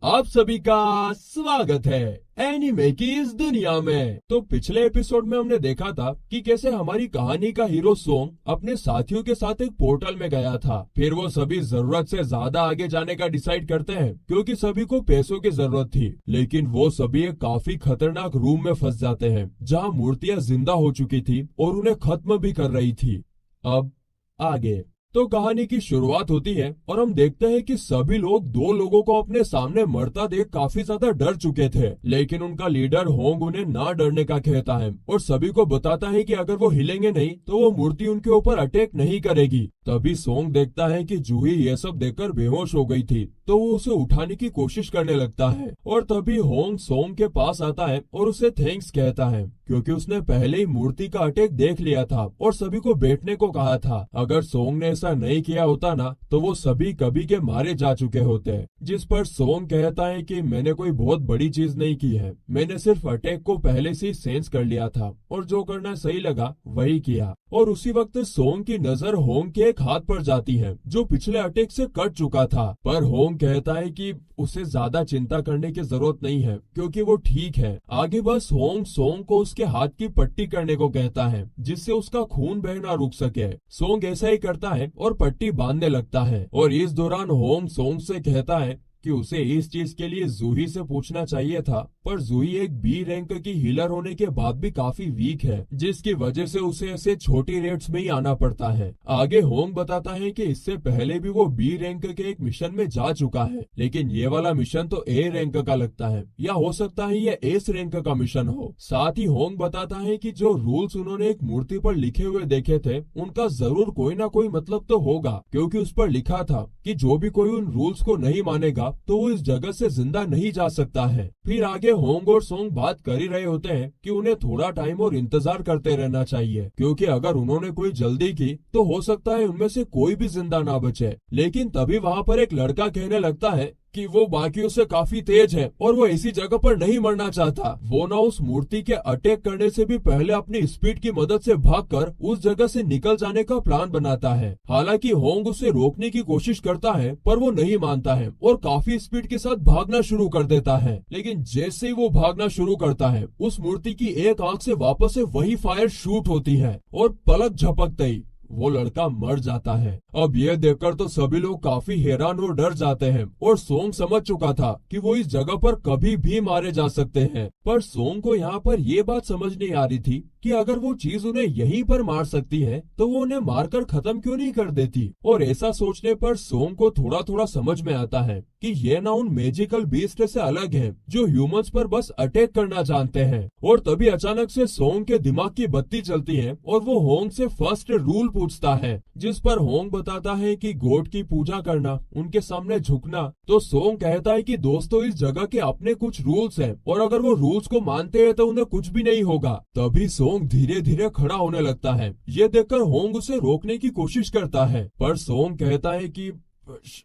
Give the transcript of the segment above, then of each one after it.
आप सभी का स्वागत है एनिमे की इस दुनिया में। तो पिछले एपिसोड में हमने देखा था कि कैसे हमारी कहानी का हीरो सोंग अपने साथियों के साथ एक पोर्टल में गया था। फिर वो सभी जरूरत से ज्यादा आगे जाने का डिसाइड करते हैं क्योंकि सभी को पैसों की जरूरत थी। लेकिन वो सभी एक काफी खतरनाक रूम में फंस जाते हैं जहाँ मूर्तियाँ जिंदा हो चुकी थी और उन्हें खत्म भी कर रही थी। अब आगे तो कहानी की शुरुआत होती है और हम देखते हैं कि सभी लोग दो लोगों को अपने सामने मरता देख काफी ज्यादा डर चुके थे, लेकिन उनका लीडर होंग उन्हें ना डरने का कहता है और सभी को बताता है कि अगर वो हिलेंगे नहीं तो वो मूर्ति उनके ऊपर अटैक नहीं करेगी। तभी सोंग देखता है कि जूही ये सब देखकर बेहोश हो गई थी, तो वो उसे उठाने की कोशिश करने लगता है और तभी होंग सोंग के पास आता है और उसे थैंक्स कहता है क्योंकि उसने पहले ही मूर्ति का अटैक देख लिया था और सभी को बैठने को कहा था। अगर सोंग ने ऐसा नहीं किया होता ना तो वो सभी कभी के मारे जा चुके होते। जिस पर सोंग कहता है कि मैंने कोई बहुत बड़ी चीज नहीं की है, मैंने सिर्फ अटैक को पहले से ही सेंस कर लिया था और जो करना सही लगा वही किया। और उसी वक्त सोंग की नजर होंग के एक हाथ पर जाती है जो पिछले अटैक से कट चुका था, पर होंग कहता है कि उसे ज्यादा चिंता करने की जरूरत नहीं है क्योंकि वो ठीक है। आगे बस होंग सोंग को उसके हाथ की पट्टी करने को कहता है जिससे उसका खून बहना रुक सके। सोंग ऐसा ही करता है और पट्टी बांधने लगता है और इस दौरान होंग सोंग से कहता है कि उसे इस चीज के लिए जूही से पूछना चाहिए था, पर जूही एक बी रैंक की हीलर होने के बाद भी काफी वीक है जिसकी वजह से उसे ऐसे छोटी रेट्स में ही आना पड़ता है। आगे होंग बताता है कि इससे पहले भी वो बी रैंक के एक मिशन में जा चुका है, लेकिन ये वाला मिशन तो ए रैंक का लगता है या हो सकता है ये एस रैंक का मिशन हो। साथ ही होंग बताता है कि जो रूल्स उन्होंने एक मूर्ति पर लिखे हुए देखे थे उनका जरूर कोई ना कोई मतलब तो होगा, क्योंकि उस पर लिखा था कि जो भी कोई उन रूल्स को नहीं मानेगा तो वो इस जगह से जिंदा नहीं जा सकता है। फिर आगे होंग और सोंग बात कर ही रहे होते हैं कि उन्हें थोड़ा टाइम और इंतजार करते रहना चाहिए क्योंकि अगर उन्होंने कोई जल्दी की तो हो सकता है उनमें से कोई भी जिंदा ना बचे। लेकिन तभी वहाँ पर एक लड़का कहने लगता है कि वो बाकियों से काफी तेज है और वो इसी जगह पर नहीं मरना चाहता। वो ना उस मूर्ति के अटैक करने से भी पहले अपनी स्पीड की मदद से भागकर उस जगह से निकल जाने का प्लान बनाता है। हालांकि होंग उसे रोकने की कोशिश करता है पर वो नहीं मानता है और काफी स्पीड के साथ भागना शुरू कर देता है। लेकिन जैसे ही वो भागना शुरू करता है उस मूर्ति की एक आंख से वापस से वही फायर शूट होती है और पलक झपकते ही वो लड़का मर जाता है। अब ये देखकर तो सभी लोग काफी हैरान और डर जाते हैं और सोंग समझ चुका था कि वो इस जगह पर कभी भी मारे जा सकते हैं, पर सोंग को यहाँ पर ये बात समझ नहीं आ रही थी कि अगर वो चीज उन्हें यहीं पर मार सकती है तो वो उन्हें मारकर खत्म क्यों नहीं कर देती। और ऐसा सोचने पर सोंग को थोड़ा थोड़ा समझ में आता है कि ये ना उन मैजिकल बीस्ट से अलग है जो ह्यूमंस पर बस अटैक करना जानते हैं। और तभी अचानक से सोंग के दिमाग की बत्ती चलती है और वो होंग से फर्स्ट रूल पूछता है, जिस पर होंग बताता है कि गॉड की पूजा करना, उनके सामने झुकना। तो सोंग कहता है कि दोस्तों इस जगह के अपने कुछ रूल्स हैं और अगर वो रूल्स को मानते हैं तो उन्हें कुछ भी नहीं होगा। तभी सोंग धीरे धीरे खड़ा होने लगता है। ये देखकर होंग उसे रोकने की कोशिश करता है, पर सोंग कहता है कि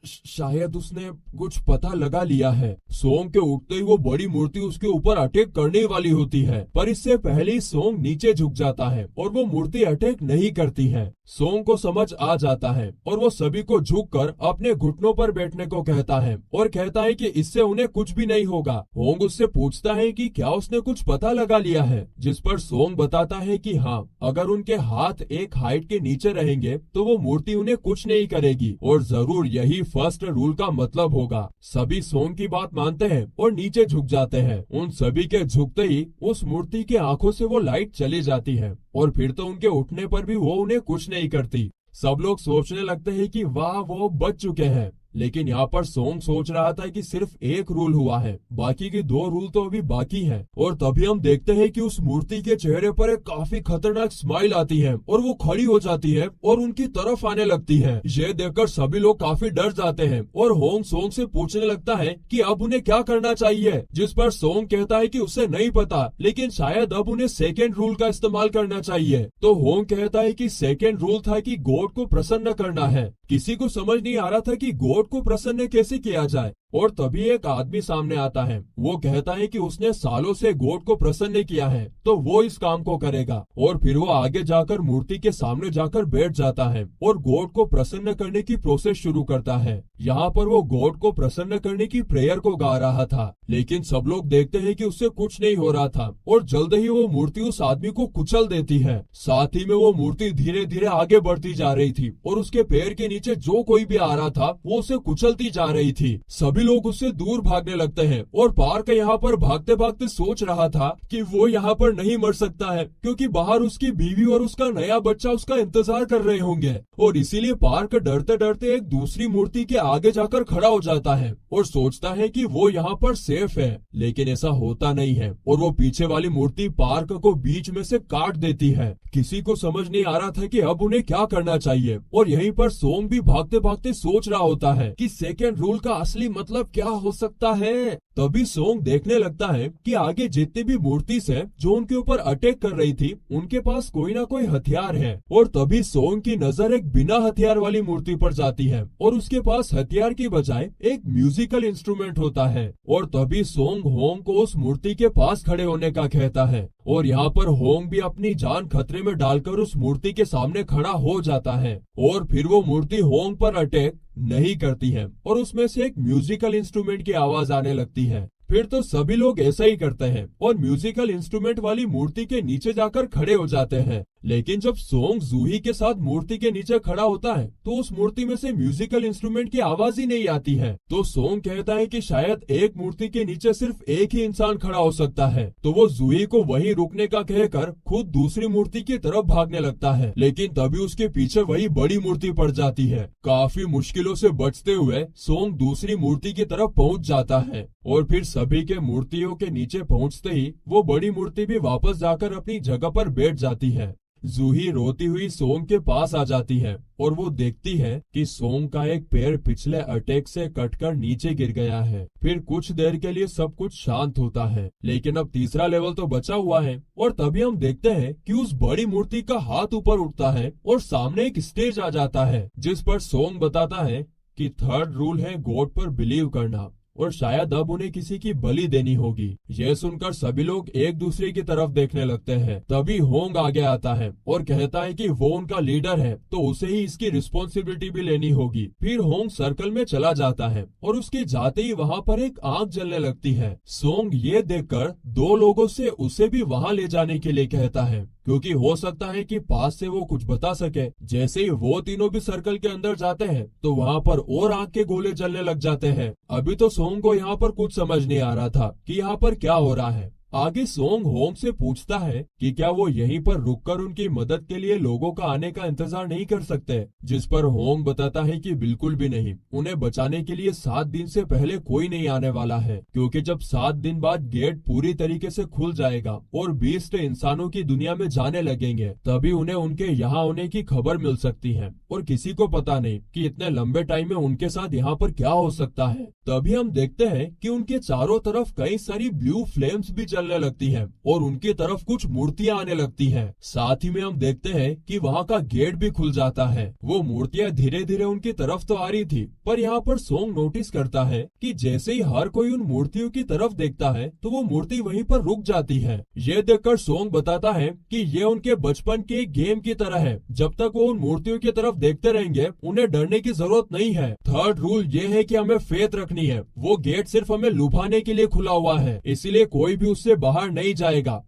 शायद उसने कुछ पता लगा लिया है। सोंग के उठते ही वो बड़ी मूर्ति उसके ऊपर अटैक करने वाली होती है, पर इससे पहले ही सोंग नीचे झुक जाता है और वो मूर्ति अटैक नहीं करती है। सोंग को समझ आ जाता है और वो सभी को झुककर अपने घुटनों पर बैठने को कहता है और कहता है कि इससे उन्हें कुछ भी नहीं होगा। होंग उससे पूछता है कि क्या उसने कुछ पता लगा लिया है, जिस पर सोंग बताता है कि हाँ, अगर उनके हाथ एक हाइट के नीचे रहेंगे तो वो मूर्ति उन्हें कुछ नहीं करेगी और जरूर यही फर्स्ट रूल का मतलब होगा। सभी सोंग की बात मानते हैं और नीचे झुक जाते हैं। उन सभी के झुकते ही उस मूर्ति की आंखों से वो लाइट चली जाती है और फिर तो उनके उठने पर भी वो उन्हें कुछ नहीं करती। सब लोग सोचने लगते हैं कि वाह, वो बच चुके हैं। लेकिन यहाँ पर सोंग सोच रहा था कि सिर्फ एक रूल हुआ है, बाकी के दो रूल तो अभी बाकी हैं। और तभी हम देखते हैं कि उस मूर्ति के चेहरे पर एक काफी खतरनाक स्माइल आती है और वो खड़ी हो जाती है और उनकी तरफ आने लगती है। ये देखकर सभी लोग काफी डर जाते हैं और होंग सोंग से पूछने लगता है कि अब उन्हें क्या करना चाहिए, जिस पर सोंग कहता है कि उसे नहीं पता, लेकिन शायद अब उन्हें सेकेंड रूल का इस्तेमाल करना चाहिए। तो होंग कहता है कि सेकेंड रूल था कि गॉड को प्रसन्न करना है। किसी को समझ नहीं आ रहा था कि गॉड को प्रसन्न कैसे किया जाए, और तभी एक आदमी सामने आता है। वो कहता है कि उसने सालों से गॉड को प्रसन्न किया है, तो वो इस काम को करेगा। और फिर वो आगे जाकर मूर्ति के सामने जाकर बैठ जाता है और गॉड को प्रसन्न करने की प्रोसेस शुरू करता है। यहाँ पर वो गॉड को प्रसन्न करने की प्रेयर को गा रहा था, लेकिन सब लोग देखते हैं कि उससे कुछ नहीं हो रहा था और जल्द ही वो मूर्ति उस आदमी को कुचल देती है। साथ ही में वो मूर्ति धीरे धीरे आगे बढ़ती जा रही थी और उसके पैर के नीचे जो कोई भी आ रहा था वो उसे कुचलती जा रही थी। सभी लोग उससे दूर भागने लगते हैं और पार्क यहाँ पर भागते भागते सोच रहा था कि वो यहाँ पर नहीं मर सकता है, क्योंकि बाहर उसकी बीवी और उसका नया बच्चा उसका इंतजार कर रहे होंगे। और इसीलिए पार्क डरते डरते एक दूसरी मूर्ति के आगे जाकर खड़ा हो जाता है और सोचता है कि वो यहाँ पर सेफ है, लेकिन ऐसा होता नहीं है और वो पीछे वाली मूर्ति पार्क को बीच में से काट देती है। किसी को समझ नहीं आ रहा था कि अब उन्हें क्या करना चाहिए। और यहीं पर सोंग भी भागते भागते सोच रहा होता है कि सेकेंड रूल का असली मतलब क्या हो सकता है। तभी सोंग देखने लगता है कि आगे जितनी भी मूर्ति है जो उनके ऊपर अटैक कर रही थी, उनके पास कोई ना कोई हथियार है। और तभी सोंग की नजर एक बिना हथियार वाली मूर्ति पर जाती है और उसके पास हथियार की बजाय एक म्यूजिकल इंस्ट्रूमेंट होता है। और तभी सोंग होंग को उस मूर्ति के पास खड़े होने का कहता है और यहाँ पर होंग भी अपनी जान खतरे में डालकर उस मूर्ति के सामने खड़ा हो जाता है। और फिर वो मूर्ति होंग पर अटैक नहीं करती है और उसमें से एक म्यूजिकल इंस्ट्रूमेंट की आवाज आने लगती है। फिर तो सभी लोग ऐसा ही करते हैं और म्यूजिकल इंस्ट्रूमेंट वाली मूर्ति के नीचे जाकर खड़े हो जाते हैं। लेकिन जब सोंग जूही के साथ मूर्ति के नीचे खड़ा होता है तो उस मूर्ति में से म्यूजिकल इंस्ट्रूमेंट की आवाज ही नहीं आती है। तो सोंग कहता है कि शायद एक मूर्ति के नीचे सिर्फ एक ही इंसान खड़ा हो सकता है। तो वो जूही को वहीं रुकने का कहकर खुद दूसरी मूर्ति की तरफ भागने लगता है, लेकिन तभी उसके पीछे वही बड़ी मूर्ति पड़ जाती है। काफी मुश्किलों से बचते हुए सोंग दूसरी मूर्ति की तरफ पहुंच जाता है और फिर सभी के मूर्तियों के नीचे पहुंचते ही वो बड़ी मूर्ति भी वापस जाकर अपनी जगह पर बैठ जाती है। जूही रोती हुई सोंग के पास आ जाती है और वो देखती है कि सोंग का एक पैर पिछले अटैक से कटकर नीचे गिर गया है। फिर कुछ देर के लिए सब कुछ शांत होता है, लेकिन अब तीसरा लेवल तो बचा हुआ है। और तभी हम देखते हैं कि उस बड़ी मूर्ति का हाथ ऊपर उठता है और सामने एक स्टेज आ जाता है, जिस पर सोंग बताता है कि थर्ड रूल है गॉड पर बिलीव करना और शायद अब उन्हें किसी की बलि देनी होगी। यह सुनकर सभी लोग एक दूसरे की तरफ देखने लगते हैं। तभी होंग आगे आता है और कहता है कि वो उनका लीडर है तो उसे ही इसकी रिस्पॉन्सिबिलिटी भी लेनी होगी। फिर होंग सर्कल में चला जाता है और उसके जाते ही वहाँ पर एक आग जलने लगती है। सोंग ये देखकर दो लोगों से उसे भी वहाँ ले जाने के लिए कहता है, क्योंकि हो सकता है कि पास से वो कुछ बता सके। जैसे ही वो तीनों भी सर्कल के अंदर जाते हैं तो वहाँ पर और आग के गोले जलने लग जाते हैं। अभी तो सोंग को यहाँ पर कुछ समझ नहीं आ रहा था कि यहाँ पर क्या हो रहा है। आगे सोंग होंग से पूछता है कि क्या वो यहीं पर रुककर उनकी मदद के लिए लोगों का आने का इंतजार नहीं कर सकते, जिस पर होंग बताता है कि बिल्कुल भी नहीं। उन्हें बचाने के लिए 7 दिन से पहले कोई नहीं आने वाला है, क्योंकि जब 7 दिन बाद गेट पूरी तरीके से खुल जाएगा और बीस्ट इंसानों की दुनिया में जाने लगेंगे, तभी उन्हें उनके यहाँ होने की खबर मिल सकती है। और किसी को पता नहीं कि इतने लंबे टाइम में उनके साथ यहाँ पर क्या हो सकता है। तभी हम देखते हैं कि उनके चारों तरफ कई सारी ब्लू फ्लेम्स भी चलने लगती हैं और उनकी तरफ कुछ मूर्तियां आने लगती हैं। साथ ही में हम देखते हैं कि वहाँ का गेट भी खुल जाता है। वो मूर्तियां धीरे धीरे उनकी तरफ तो आ रही थी, पर यहाँ पर सोंग नोटिस करता है कि जैसे ही हर कोई उन मूर्तियों की तरफ देखता है तो वो मूर्ति वहीं पर रुक जाती है। ये देखकर सोंग बताता है कि ये उनके बचपन के एक गेम की तरह है। जब तक वो उन मूर्तियों की तरफ देखते रहेंगे उन्हें डरने की जरूरत नहीं है। थर्ड रूल ये है कि हमें फेथ रखनी है। वो गेट सिर्फ हमें लुभाने के लिए खुला हुआ है, इसीलिए कोई भी उससे बाहर नहीं जाएगा।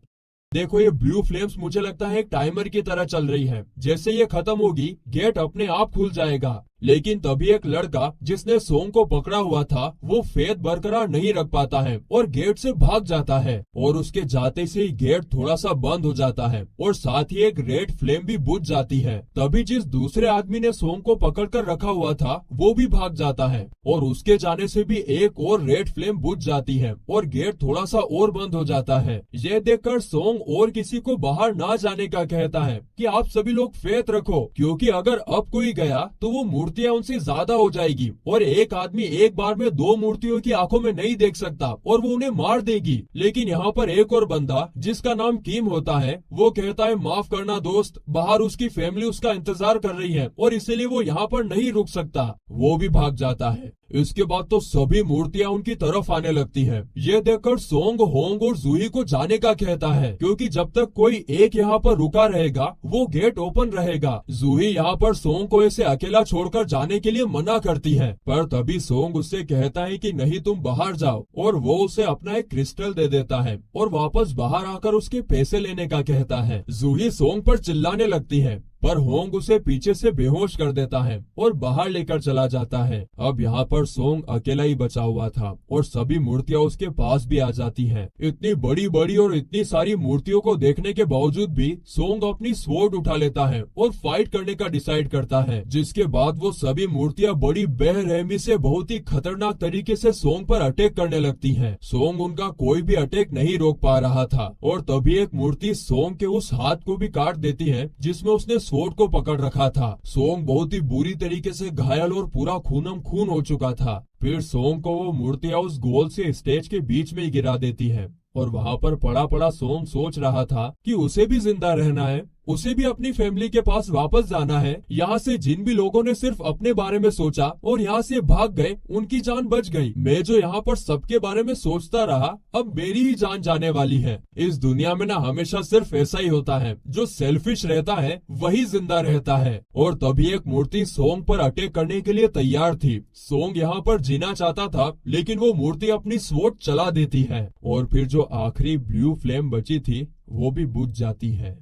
देखो ये ब्लू फ्लेम्स मुझे लगता है एक टाइमर की तरह चल रही है। जैसे ये खत्म होगी गेट अपने आप खुल जाएगा। लेकिन तभी एक लड़का जिसने सोंग को पकड़ा हुआ था वो फेथ बरकरार नहीं रख पाता है और गेट से भाग जाता है और उसके जाते से ही गेट थोड़ा सा बंद हो जाता है और साथ ही एक रेड फ्लेम भी बुझ जाती है। तभी जिस दूसरे आदमी ने सोंग को पकड़कर रखा हुआ था वो भी भाग जाता है और उसके जाने से भी एक और रेड फ्लेम बुझ जाती है और गेट थोड़ा सा और बंद हो जाता है। ये देखकर सोंग और किसी को बाहर ना जाने का कहता है कि आप सभी लोग फेथ रखो, क्योंकि अगर अब कोई गया तो वो मूर्तियां उनसे ज्यादा हो जाएगी और एक आदमी एक बार में 2 मूर्तियों की आंखों में नहीं देख सकता और वो उन्हें मार देगी। लेकिन यहाँ पर एक और बंदा जिसका नाम किम होता है वो कहता है माफ करना दोस्त, बाहर उसकी फैमिली उसका इंतजार कर रही है और इसीलिए वो यहाँ पर नहीं रुक सकता। वो भी भाग जाता है। इसके बाद तो सभी मूर्तियां उनकी तरफ आने लगती हैं। ये देखकर सोंग, होंग और जूही को जाने का कहता है, क्योंकि जब तक कोई एक यहाँ पर रुका रहेगा वो गेट ओपन रहेगा। जूही यहाँ पर सोंग को इसे अकेला छोड़कर जाने के लिए मना करती है, पर तभी सोंग उससे कहता है कि नहीं, तुम बाहर जाओ, और वो उसे अपना एक क्रिस्टल दे देता है और वापस बाहर आकर उसके पैसे लेने का कहता है। जूही सोंग पर चिल्लाने लगती है, पर होंग उसे पीछे से बेहोश कर देता है और बाहर लेकर चला जाता है। अब यहाँ पर सोंग अकेला ही बचा हुआ था और सभी मूर्तियां उसके पास भी आ जाती हैं। इतनी बड़ी बड़ी और इतनी सारी मूर्तियों को देखने के बावजूद भी सोंग अपनी स्वॉर्ड उठा लेता है और फाइट करने का डिसाइड करता है, जिसके बाद वो सभी मूर्तियां बड़ी बेरहमी से बहुत ही खतरनाक तरीके से सोंग पर अटैक करने लगती हैं। सोंग उनका कोई भी अटैक नहीं रोक पा रहा था और तभी एक मूर्ति सोंग के उस हाथ को भी काट देती है जिसमें उसने स्वॉर्ड को पकड़ रखा था। सोंग बहुत ही बुरी तरीके से घायल और पूरा खूनम खून हो चुका था। फिर सोंग को वो मूर्तियां उस गोल से स्टेज के बीच में ही गिरा देती है और वहाँ पर पड़ा पड़ा सोंग सोच रहा था कि उसे भी जिंदा रहना है, उसे भी अपनी फैमिली के पास वापस जाना है। यहाँ से जिन भी लोगों ने सिर्फ अपने बारे में सोचा और यहाँ से भाग गए, उनकी जान बच गई। मैं जो यहाँ पर सबके बारे में सोचता रहा, अब मेरी ही जान जाने वाली है। इस दुनिया में ना हमेशा सिर्फ ऐसा ही होता है, जो सेल्फिश रहता है वही जिंदा रहता है। और तभी एक मूर्ति सोंग पर अटैक करने के लिए तैयार थी। सोंग यहाँ पर जीना चाहता था, लेकिन वो मूर्ति अपनी स्वॉर्ड चला देती है और फिर जो आखिरी ब्लू फ्लेम बची थी वो भी बुझ जाती है।